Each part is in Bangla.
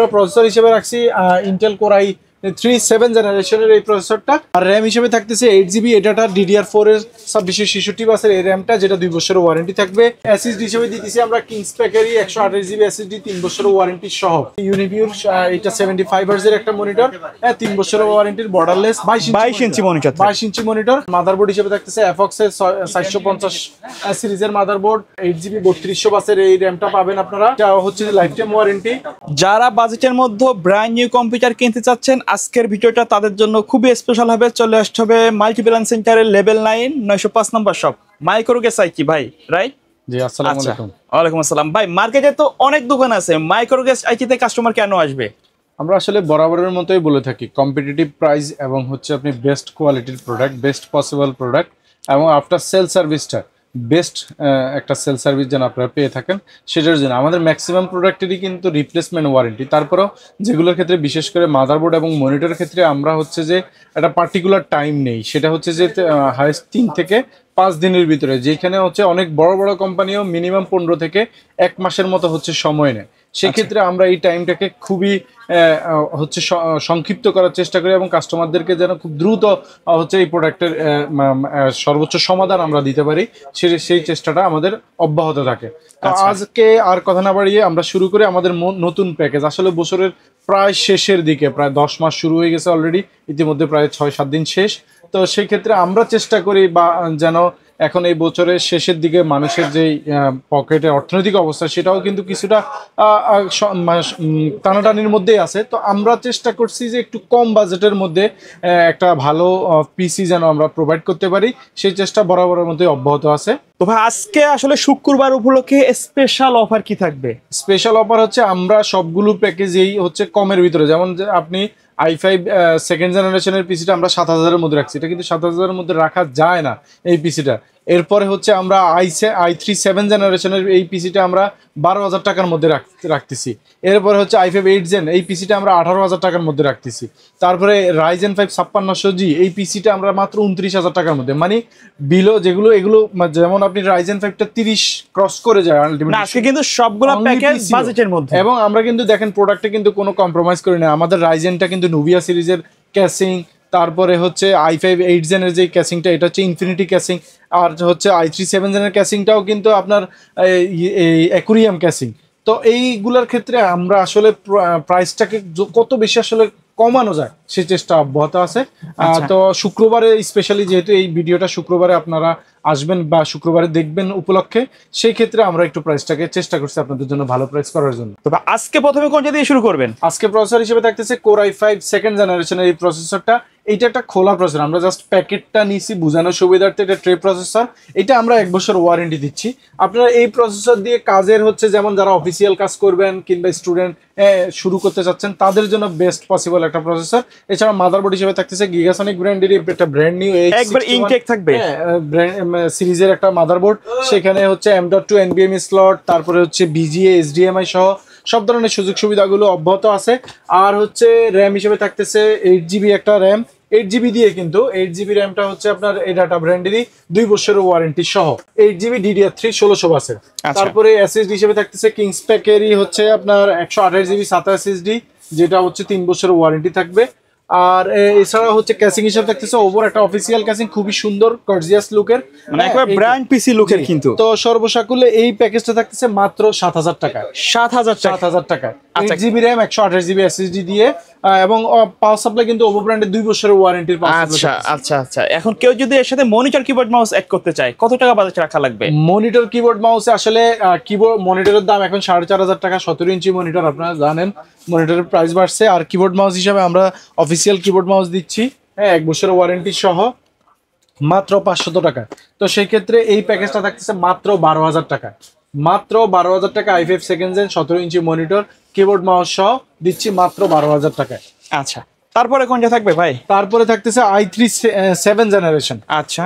আমরা প্রসেসর হিসেবে রাখছি ইন্টেল কোর i3 7 জেনারেশনের এই প্রসেসরটা। আর র্যাম হিসেবে থাকতেছে 8GB, এটাটা DDR4 এর 2666 বাসের এই র্যামটা, যেটা 2 বছরের ওয়ারেন্টি থাকবে। এসএসডি হিসেবে দিতেছি আমরা কিংস প্যাকেরই 128GB এসএসডি 3 বছরের ওয়ারেন্টি সহ। ইউনিভিউর এটা 75 হার্জ এর একটা মনিটর, 3 বছরের ওয়ারেন্টির borderless 22 inch monitor. 22 inch monitor. Motherboard হিসেবে থাকতেছে এফক্স এর 450 সিরিজের মাদারবোর্ড, 8GB 3200 বাসের এই র্যামটা পাবেন আপনারা। এটা হচ্ছে লাইফ টাইম ওয়ারেন্টি। যারা বাজেটের মধ্যে ব্র্যান্ড নিউ কম্পিউটার কিনতে চাচ্ছেন, আজকের ভিডিওটা তাদের জন্য খুবই স্পেশাল হবে। চলে আসতে হবে মাল্টিপ্ল্যান সেন্টারের লেভেল 9 905 নম্বর শপ মাইক্রোগেস আইকি ভাই, রাইট? জি, আসসালামু আলাইকুম। ওয়ালাইকুম আসসালাম। ভাই, মার্কেটে তো অনেক দোকান আছে, মাইক্রোগেস আইকিতে কাস্টমার কেন আসবে? আমরা আসলে বরাবরের মতোই বলে থাকি, কম্পিটিটিভ প্রাইস এবং হচ্ছে আপনি বেস্ট কোয়ালিটির প্রোডাক্ট, বেস্ট পসিবল প্রোডাক্ট এবং আফটার সেল সার্ভিসটা বেস্ট একটা সেল সার্ভিস যেন আপনারা পেয়ে থাকেন, সেটার জন্য আমাদের ম্যাক্সিমাম প্রোডাক্টেরই কিন্তু রিপ্লেসমেন্ট ওয়ারেন্টি। তারপরেও যেগুলোর ক্ষেত্রে বিশেষ করে মাদারবোর্ড এবং মনিটরের ক্ষেত্রে আমরা হচ্ছে যে একটা পার্টিকুলার টাইম নেই, সেটা হচ্ছে যে হাইস্ট 3 থেকে 5 দিনের ভিতরে, যেখানে হচ্ছে অনেক বড় বড় কোম্পানিও মিনিমাম 15 থেকে 1 মাসের মতো হচ্ছে সময় নেয়। সেক্ষেত্রে আমরা এই টাইমটাকে খুবই হচ্ছে সংক্ষিপ্ত করার চেষ্টা করি এবং কাস্টমারদেরকে যেন খুব দ্রুত হচ্ছে এই প্রোডাক্টের সর্বোচ্চ সমাধান আমরা দিতে পারি, সেই চেষ্টাটা আমাদের অব্যাহত থাকে। তো আজকে আর কথা না বাড়িয়ে আমরা শুরু করি আমাদের নতুন প্যাকেজ। আসলে বছরের প্রায় শেষের দিকে, প্রায় 10 মাস শুরু হয়ে গেছে অলরেডি, ইতিমধ্যে প্রায় 6-7 দিন শেষ। তো সেই ক্ষেত্রে আমরা চেষ্টা করি বা যেন এখন এই বছরের শেষের দিকে মানুষের যে পকেটের অর্থনৈতিক অবস্থা, সেটাও কিন্তু কিছুটা টানাটানির মধ্যেই আছে। তো আমরা চেষ্টা করছি যে একটু কম বাজেটের মধ্যে একটা ভালো পিসি যেন আমরা প্রোভাইড করতে পারি, সেই চেষ্টা বরাবরের মধ্যে অব্যাহত আছে। তো ভাই, আজকে আসলে শুক্রবার উপলক্ষে স্পেশাল অফার কি থাকবে? স্পেশাল অফার হচ্ছে আমরা সবগুলো প্যাকেজেই হচ্ছে কমের ভিতরে, যেমন আপনি i5 সেকেন্ড জেনারেশনের পিসিটা আমরা 7000-এর মধ্যে রাখছি, এটা কিন্তু 7000-এর মধ্যে রাখা যায় না এই পিসিটা। এরপরে হচ্ছে আমরা i3 7 জেনারেশনের এই পিসিটা আমরা 12,000 টাকার মধ্যে রাখতেছি। এরপরে হচ্ছে i5 8 জেন, এই পিসিটা আমরা 18,000 টাকার মধ্যে রাখতেছি। তারপরে Ryzen 5 5600G, এই পিসিটা আমরা মাত্র 29,000 টাকার মধ্যে, মানে বিলো যেগুলো এগুলো, যেমন আপনি Ryzen 5টা 30 ক্রস করে যায় আলটিমেটলি। আজকে কিন্তু সবগুলো প্যাকেজ বাজেটের মধ্যে, এবং আমরা কিন্তু দেখেন প্রোডাক্টে কিন্তু কোনো কম্প্রোমাইজ করি না। আমাদের রাইজেনটা কিন্তু নুভিয়া সিরিজের ক্যাসিং, তারপরে হচ্ছে i5 8 জেনের যে ক্যাসিংটা, এটা হচ্ছে ইনফিনিটি ক্যাসিং, আর হচ্ছে i3 7 জেনের ক্যাসিংটাও কিন্তু আপনার অ্যাকুরিয়াম ক্যাসিং। তো এইগুলোর ক্ষেত্রে আমরা আসলে প্রাইসটাকে কত বেশি আসলে কমানো যায় সেই চেষ্টা অব্যাহত আছে। তো শুক্রবারে স্পেশালি, যেহেতু এই ভিডিওটা শুক্রবারে আপনারা আসবেন বা শুক্রবারে দেখবেন উপলক্ষে, সেই ক্ষেত্রে আমরা একটু প্রাইসটাকে চেষ্টা করছি আপনাদের জন্য ভালো প্রাইস করার জন্য। তবে আজকে প্রথমে কোনটা দিয়ে শুরু করবেন? আজকে প্রসেসর হিসেবে থাকতেছে কোর i5 সেকেন্ড জেনারেশনের এই প্রসেসরটা। এইটা একটা খোলা প্রসেসর, আমরা জাস্ট প্যাকেটটা নিয়েছি বোঝানোর সুবিধার্থে। এটা ট্রে প্রসেসর, এটা আমরা 1 বছর ওয়ারেন্টি দিচ্ছি। আপনারা এই প্রসেসর দিয়ে কাজের হচ্ছে, যেমন যারা অফিসিয়াল কাজ করবেন কিংবা স্টুডেন্ট শুরু করতে চাচ্ছেন, তাদের জন্য বেস্ট পসিবল একটা প্রসেসর। এছাড়া মাদারবোর্ড হিসেবে থাকতেছে গিগাসনিক ব্র্যান্ডের একটা ব্র্যান্ড নিউ একবার ইনটেক থাকবে সিরিজের একটা মাদারবোর্ড। সেখানে হচ্ছে M.2 NVMe স্লট, তারপরে হচ্ছে BGA HDMI সহ সব ধরনের সুযোগ সুবিধাগুলো অব্যাহত আছে। আর হচ্ছে র্যাম হিসেবে থাকতেছে 8GB একটা র্যাম, 8GB দিয়ে, কিন্তু 8GB র্যামটা হচ্ছে আপনার এই ডাটা ব্র্যান্ডেরই 2 বছরের ওয়ারেন্টি সহ। 8GB DDR3 1600 বাসের। তারপরে SSD হিসেবে থাকতেছে কিংস প্যাকেরই হচ্ছে আপনার 128GB SATA SSD, যেটা হচ্ছে 3 বছরের ওয়ারেন্টি থাকবে। আর এছাড়া হচ্ছে ক্যাসিং হিসেবে থাকতেছে ওভার একটা অফিসিয়াল ক্যাসিং, খুবই সুন্দর গর্জিয়াস লুকের, মানে একবার ব্র্যান্ড পিসি লুকের। কিন্তু তো সর্বসাকুল্যে এই প্যাকেজটা থাকতেছে মাত্র 7000 টাকায়। 7000 টাকায় 8GB র্যাম 128GB SSD দিয়ে, এবং পাওয়ার সাপ্লাই কিন্তু ওভো ব্র্যান্ডের 2 বছরের ওয়ারেন্টির পাওয়ার সাপ্লাই। আচ্ছা। এখন কেউ যদি এর সাথে মনিটর কিবোর্ড মাউস অ্যাড করতে চায়, কত টাকা বাজেট রাখা লাগবে? মনিটর কিবোর্ড মাউসে আসলে কিবোর্ড মনিটরের দাম এখন 4500 টাকা। 17 ইঞ্চি মনিটর, আপনারা জানেন মনিটরের প্রাইস বাড়ছে। আর কিবোর্ড মাউস হিসাবে আমরা অফিসিয়াল কিবোর্ড মাউস দিচ্ছি, 1 বছরের ওয়ারেন্টি সহ, মাত্র 500 টাকা। তো সেই ক্ষেত্রে এই প্যাকেজটা থাকতেছে মাত্র 12,000 টাকা। মাত্র 12,000 টাকা i5 second gen 17 inch monitor keyboard mouse সহ দিচ্ছি মাত্র 12,000 টাকায়। আচ্ছা, তারপরে কোনটা থাকবে ভাই? তারপরে থাকতেছে i3 7 জেনারেশন। আচ্ছা,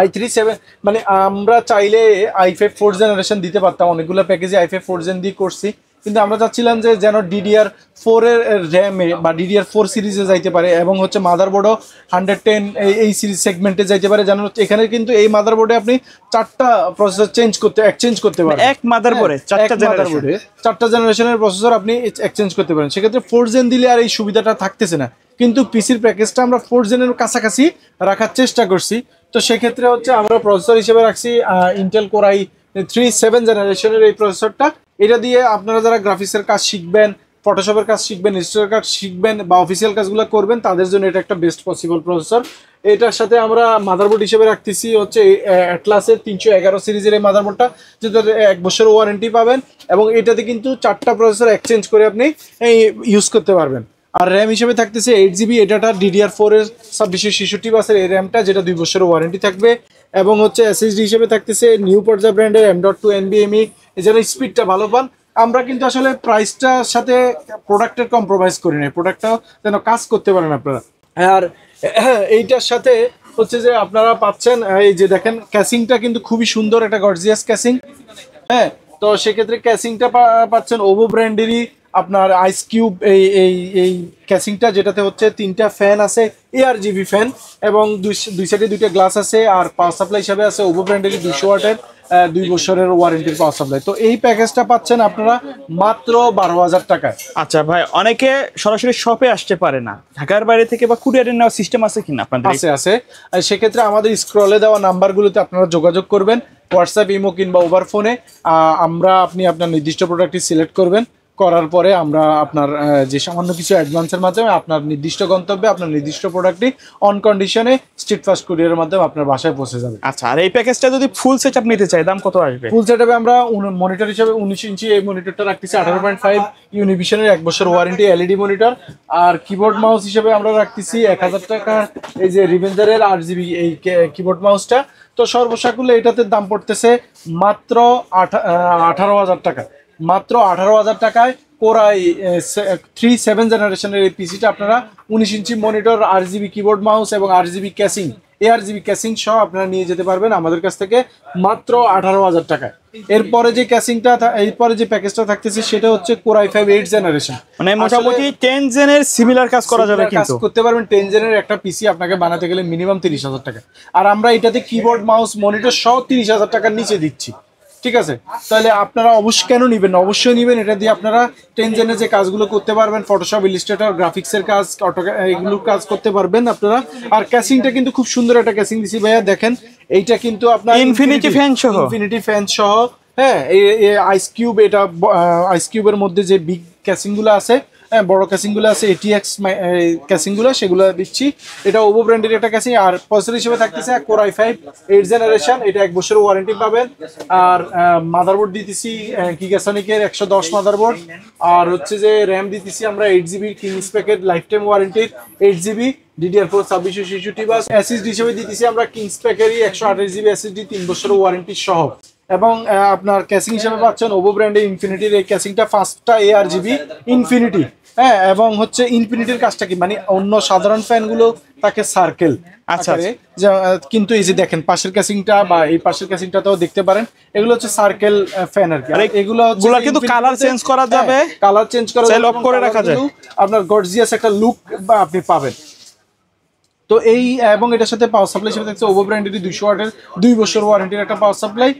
i3 7 মানে আমরা চাইলে i5 4 জেনারেশন দিতে পারতাম, অনেকগুলো প্যাকেজে i5 4 জেন দিয়ে করছি, কিন্তু আমরা চাচ্ছিলাম যে যেন DDR4 এর র্যামে বা DDR4 সিরিজে যাইতে পারে, এবং হচ্ছে মাদারবোর্ডও 110 এই সিরিজ সেগমেন্টে যাইতে পারে। যেন এখানে কিন্তু এই মাদারবোর্ডে আপনি 4টা প্রসেসর এক্সচেঞ্জ করতে পারেন। এক মাদারবোর্ডে 4টা জেনারেশন, 4টা জেনারেশনের প্রসেসর আপনি এক্সচেঞ্জ করতে পারেন। সেক্ষেত্রে 4 জেন দিলে আর এই সুবিধাটা থাকতেছে না, কিন্তু পিসির প্যাকেজটা আমরা 4 জেনের কাছাকাছি রাখার চেষ্টা করছি। তো সেক্ষেত্রে হচ্ছে আমরা প্রসেসর হিসেবে রাখছি ইন্টেল কোর i3 7 জেনারেশনের এই প্রসেসরটা। এটা দিয়ে আপনারা যারা গ্রাফিক্সের কাজ শিখবেন, ফটোশপের কাজ শিখবেন, ইলাস্ট্রেটর কাজ শিখবেন বা অফিসিয়াল কাজগুলো করবেন, তাদের জন্য এটা একটা বেস্ট পসিবল প্রসেসর। এটার সাথে আমরা মাদারবোর্ড হিসেবে রাখতেছি হচ্ছে অ্যাটলাসের 311 সিরিজের এই মাদারবোর্ডটা, যেটা 1 বছর ওয়ারেন্টি পাবেন, এবং এটাতে কিন্তু 4টা প্রসেসর এক্সচেঞ্জ করে আপনি ইউজ করতে পারবেন। আর র্যাম হিসেবে থাকতেছে 8GB, এটাটা DDR4 এর 2666 বাসের এই র্যামটা, যেটা 2 বছরের ওয়ারেন্টি থাকবে। এবং হচ্ছে SSD হিসেবে থাকতেছে নিউ পর্যা ব্র্যান্ডের M.2 NVMe, এছাড়া স্পিডটা ভালো পান। আমরা কিন্তু আসলে প্রাইসটার সাথে প্রোডাক্টের কম্প্রোমাইজ করি না, প্রোডাক্টটাও যেন কাজ করতে পারেন আপনারা। আর এইটার সাথে হচ্ছে যে আপনারা পাচ্ছেন এই যে দেখেন ক্যাসিংটা কিন্তু খুবই সুন্দর, একটা গর্জিয়াস ক্যাসিং। হ্যাঁ, তো সেক্ষেত্রে ক্যাসিংটা পাচ্ছেন ওভো ব্র্যান্ডেরই আপনার আইস কিউব এই ক্যাসিংটা, যেটাতে হচ্ছে 3টা ফ্যান আছে, ARGB ফ্যান, এবং দুই সাইডে 2টা গ্লাস আছে। আর পাওয়ার সাপ্লাই হিসাবে আছে ওভো ব্র্যান্ডেরই 200 ওয়াটের 2 বছরের ওয়ারেন্টির পাওয়ার সাপ্লাই। তো এই প্যাকেজটা পাচ্ছেন আপনারা মাত্র 12,000 টাকায়। আচ্ছা ভাই, অনেকে সরাসরি শপে আসতে পারে না, ঢাকার বাইরে থেকে বা কুরিয়ারের নেওয়ার সিস্টেম আছে কিনা আপনাদের? আছে। সেক্ষেত্রে আমাদের স্ক্রলে দেওয়া নাম্বারগুলোতে আপনারা যোগাযোগ করবেন, হোয়াটসঅ্যাপ, ইমো কিংবা ওভার ফোনে। আপনি আপনার নির্দিষ্ট প্রোডাক্টটি সিলেক্ট করবেন, করার পরে আমরা আপনার যে সামান্য কিছু অ্যাডভান্সের মাধ্যমে আপনার নির্দিষ্ট গন্তব্যে আপনার নির্দিষ্ট প্রোডাক্টটি অন কন্ডিশনে স্ট্রিট ফাস্ট কুরিয়ারের মাধ্যমে আপনার বাসায় পৌঁছে যাবে। আচ্ছা, আর এই প্যাকেজটা যদি ফুল সেটআপ নিতে চাই দাম কত আসবে? ফুল সেটআপে আমরা মনিটর হিসেবে 19 ইঞ্চি এই মনিটরটা রাখতেছি 18.5 ইউনিভিশনের 1 বছর ওয়ারেন্টি LED মনিটর। আর কিবোর্ড মাউস হিসেবে আমরা রাখতেছি 1000 টাকা এই যে রিভেঞ্জারের RGB এই কিবোর্ড মাউসটা। তো সর্বসাকুল্যে এটাতে দাম পড়তেছে মাত্র 18,000 টাকা। মাত্র 18,000 টাকায় কোর i3 7 জেনারেশনের এই পিসিটা আপনারা 19 inch monitor, RGB keyboard mouse এবং RGB ক্যাসিং, ARGB ক্যাসিং সহ আপনারা নিয়ে যেতে পারবেন আমাদের কাছ থেকে মাত্র 18,000 টাকায়। এরপরে যে ক্যাসিংটা, এরপরে যে প্যাকেজটা থাকতেছে সেটা হচ্ছে কোর i5 8 জেনারেশন, মানে মোটামুটি 10 জেনের সিমিলার কাজ করা যাবে, কিন্তু কাজ করতে পারবেন। 10 জেনের একটা পিসি আপনাকে বানাতে গেলে মিনিমাম 30,000 টাকা, আর আমরা এটাতে কিবোর্ড মাউস মনিটর সহ 30,000 টাকার নিচে দিচ্ছি। ঠিক আছে, তাহলে আপনারা অবশ্যই কেন নেবেন না, অবশ্যই নেবেন। এটা দিয়ে আপনারা 10 জেনে যে কাজগুলো করতে পারবেন, ফটোশপ, ইলাস্ট্রেটর, গ্রাফিক্সের কাজ, এগুলোর কাজ করতে পারবেন আপনারা। আর ক্যাসিংটা কিন্তু খুব সুন্দর একটা ক্যাসিং দিছি ভাইয়া, দেখেন এইটা কিন্তু আপনার ইনফিনিটি ফ্যান সহ। হ্যাঁ, আইস কিউব, এটা আইস কিউবের মধ্যে যে বিগ ক্যাসিংগুলো আছে, বড় ক্যাসিংগুলো আছে, ATX ক্যাসিংগুলো, সেগুলো দিচ্ছি। এটা ওভো ব্র্যান্ডের একটা ক্যাসিং। আর প্রসেসর হিসেবে থাকতেছে কোর i5 8 জেনারেশন, এটা 1 বছরের ওয়ারেন্টি পাবেন। আর মাদারবোর্ড দিতেছি গিগাসনিকের 110 মাদারবোর্ড। আর হচ্ছে যে র্যাম দিতেছি আমরা 8GB Kings packet lifetime ওয়ারেন্টির 8GB DDR4 2666 বাস। SSD হিসেবে দিতেছি আমরা কিংস প্যাকেরই 128GB SSD 3 বছরের ওয়ারেন্টি সহ। এবং আপনার ক্যাসিং হিসেবে পাচ্ছেন ওভো ব্র্যান্ডের ইনফিনিটির এই ক্যাসিংটা, 5টা ARGB ইনফিনিটি। হ্যাঁ, এবং হচ্ছে ইনফিনিটির কাজটা কি, মানে অন্য সাধারণ ফ্যানগুলো তাকে সার্কেল। আচ্ছা, কিন্তু এই যে দেখেন পাশের ক্যাসিংটা বা এই পাশের ক্যাসিংটাতেও দেখতে পারেন, এগুলো হচ্ছে সার্কেল ফ্যান আর কি। এগুলো কিন্তু কালার চেঞ্জ করা যাবে, কালার চেঞ্জ করা যাবে, লক করে রাখা যায়, আপনার গর্জিয়াস একটা লুক বা আপনি পাবেন। তো এই এবং এটার সাথে পাওয়ার সাপ্লাই হিসেবে দেখছে ওভো ব্র্যান্ডের 200 ওয়াটের 2 বছর ওয়ারেন্টির একটা পাওয়ার সাপ্লাই।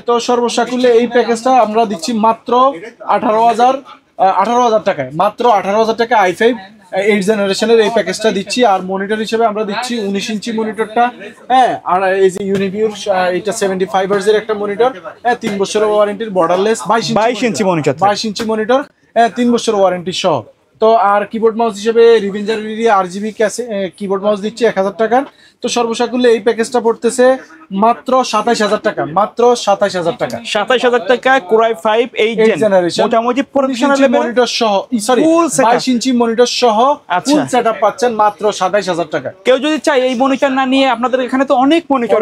তো সর্বসাকুল্যে এই প্যাকেজটা আমরা দিচ্ছি মাত্র 18,000 টাকায়। মাত্র 18,000 টাকা i5 8 জেনারেশনের এই প্যাকেজটা দিচ্ছি। আর মনিটর হিসেবে আমরা দিচ্ছি 19 ইঞ্চি মনিটরটা। হ্যাঁ, আর এই যে ইউনিভিউর এটা 75 হার্জের একটা মনিটর, 3 বছরের ওয়ারেন্টির বর্ডারলেস 22 ইঞ্চি মনিটর, 3 বছরের ওয়ারেন্টি সহ। তো আর কিবোর্ড মাউস হিসেবে রিভেঞ্জার RGB কিবোর্ড মাউস দিচ্ছি 1000 টাকার। তো সর্বসাকুল্যে এই প্যাকেজটা পড়তেছে মাত্র 27,000 টাকা। মাত্র 27,000 টাকা। 27,000 টাকা কোর i5 8 জেনারেশন, মোটামুটি প্রফেশনাল মনিটর সহ, সরি 22 ইঞ্চি মনিটর সহ ফুল সেটআপ পাচ্ছেন মাত্র 27,000 টাকা। কেউ যদি চায় এই মনিটর না নিয়ে, আপনাদের এখানে তো অনেক মনিটর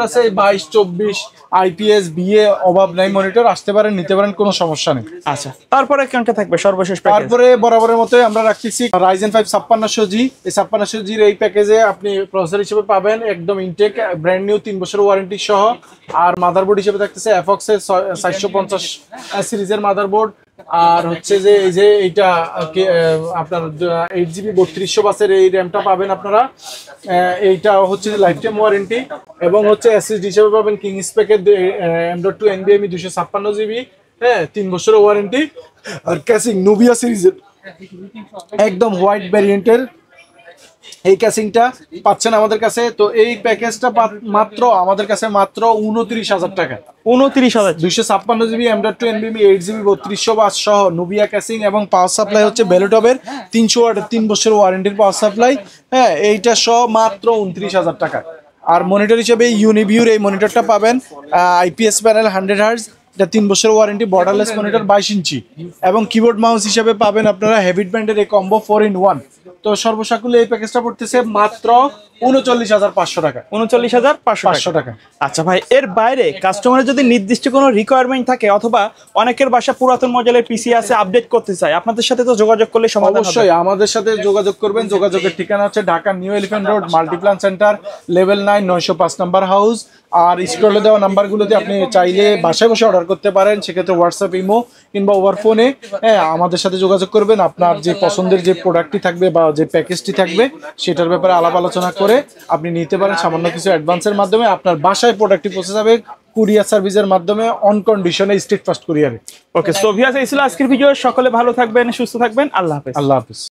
আছে, 22, 24 IPS BA অভাব নাই, মনিটর আসতে পারেন, নিতে পারেন, কোনো সমস্যা নেই। আচ্ছা, তারপরে কোনটা থাকবে সর্বশেষ প্যাকেজ? তারপরে বরাবরের মতো আমরা রাখতেছি Ryzen 5 5600G। এই 5600G এই প্যাকেজে আপনি প্রসেসর হিসেবে পাবেন একদম ইনটেক ব্র্যান্ড নিউ 3 বছর ওয়ারেন্টি সহ। আর মাদারবোর্ড হিসেবে থাকতেছে FOX এর 450 সিরিজের মাদারবোর্ড, আর হচ্ছে যে এই যে এইটা আপনার 8GB 3200 বাসের এই র্যামটা পাবেন আপনারা। এইটা হচ্ছে লাইফ টাইম ওয়ারেন্টি এবং হচ্ছে এসএসডি হিসেবে পাবেন কিং স্পেকের M.2 NVMe 256GB, হ্যাঁ 3 বছরের ওয়ারেন্টি। আর ক্যাসিং নুবিয়া সিরিজের একদম হোয়াইট ভ্যারিয়েন্টের এই ক্যাসিংটা পাচ্ছেন আমাদের কাছে। তো এই প্যাকেজটা মাত্র আমাদের কাছে মাত্র 29,000 টাকা। 29,000। 256GB M.2 NVMe 8GB 3200 বাস সহ নুবিয়া ক্যাসিং এবং পাওয়ার সাপ্লাই হচ্ছে বেলোটপের 300 ওয়াটের 3 বছরের ওয়ারেন্টির পাওয়ার সাপ্লাই, হ্যাঁ এইটা সহ মাত্র 29,000 টাকা। আর মনিটর হিসেবে ইউনিভিউর এই মনিটরটা পাবেন, IPS প্যানেল 100 হার্জ, এটা 3 বছরের ওয়ারেন্টি, বর্ডারলেস মনিটর 22 ইঞ্চি এবং কিবোর্ড মাউস হিসেবে পাবেন আপনারা হেভিট ব্যান্ডের এই কম্বো 4-in-1। তো সর্বসাকুল্যে এই প্যাকেজটা পড়তেছে মাত্র 39,500 টাকা। 39,500 টাকা। আচ্ছা ভাই, এর বাইরে কাস্টমারের যদি নির্দিষ্ট কোনো রিকোয়ারমেন্ট থাকে অথবা অনেকের বাসা পুরাতন মডেলের পিসি আছে আপডেট করতে চায়, আপনাদের সাথে তো যোগাযোগ করলে সমাধান হবে। অবশ্যই আমাদের সাথে যোগাযোগ করবেন। যোগাযোগের ঠিকানা হচ্ছে Dhaka New Elephant Road, Multiplan centre, level 9, 905 number house. আর স্ক্রলে দেওয়া নাম্বারগুলোতে আপনি চাইলে বাসায় বসে অর্ডার করতে পারেন, সেক্ষেত্রে হোয়াটসঅ্যাপ, ইমো কিংবা ওভার ফোনে আমাদের সাথে যোগাযোগ করবেন। আপনার যে পছন্দের যে প্রোডাক্টটি থাকবে বা যে প্যাকেজটি থাকবে সেটার ব্যাপারে আলাপ আলোচনা করে আপনি নিতে পারেন। সামান্য কিছু অ্যাডভান্সের মাধ্যমে আপনার বাসায় প্রোডাক্টটি পৌঁছে যাবে কুরিয়ার সার্ভিসের মাধ্যমে, অন কন্ডিশনে, স্টেট ফার্স্ট কুরিয়ারে। ওকে, সো ভিউয়ার্স এই ছিল আজকের ভিডিও। সকলে ভালো থাকবেন, সুস্থ থাকবেন। আল্লাহ হাফেজ। আল্লাহ হাফেজ।